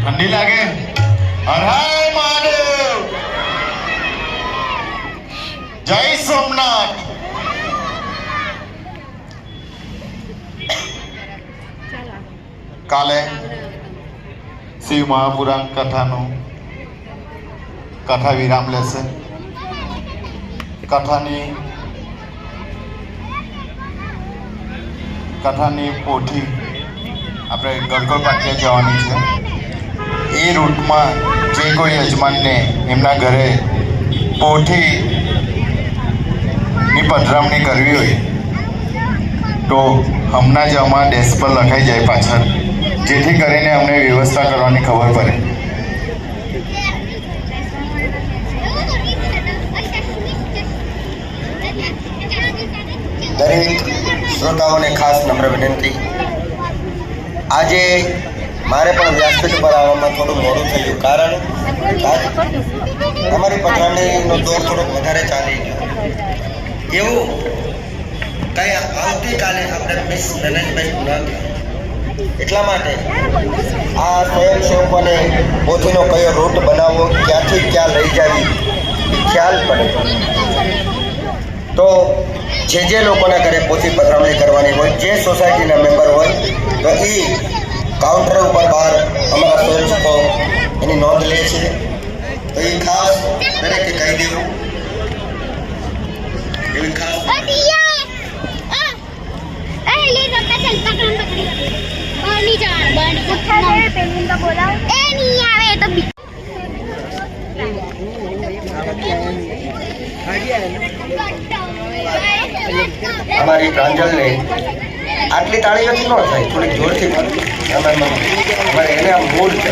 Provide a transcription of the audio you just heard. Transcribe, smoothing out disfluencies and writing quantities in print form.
ठंडी लागे? हर हर महादेव, जय सोमनाथ। काले शिव महापुराण कथानो कथा विराम लेसे। कथानी पोथी આપણે ગલગોલ પાટિયા જવાની છે। એ રૂટમાં જે કોઈ યજમાનને એમના ઘરે પોથીની પધરામણી કરવી હોય તો હમણાં જ અમારા ડેસ્ક પર લખાઈ જાય પાછળ, જેથી કરીને અમને વ્યવસ્થા કરવાની ખબર પડે। દરેક શ્રોતાઓને ખાસ નમ્ર વિનંતી, આજે મારે પણ વ્યાસપીઠ પર આવવામાં થોડું મોડું થયું, કારણ અમારી પધરામણીનો દોર થોડોક વધારે ચાલી ગયો। એવું કંઈ આવતીકાલે આપણે મિસમેનેજમેન્ટ ન થાય, એટલા માટે આ સ્વયંસેવકોને પોથીનો કયો રૂટ બનાવવો, ક્યાંથી ક્યાં લઈ જવી ખ્યાલ પડે। તો જે લોકોના ઘરે પોથી પધરામણી કરવાની હોય, જે સોસાયટીના મેમ્બર હોય, તો એ કાઉન્ટર ઉપર બહાર અમારા સ્વયંસેવકો એની નોંધ લે છે। તો એ ખાસ દરેકે કહી દેવું, એવી ખાસ અમારી પ્રાંજલને આટલી તાળીઓથી ન થાય, થોડીક જોરથી અમારે એને આમ મૂડ છે।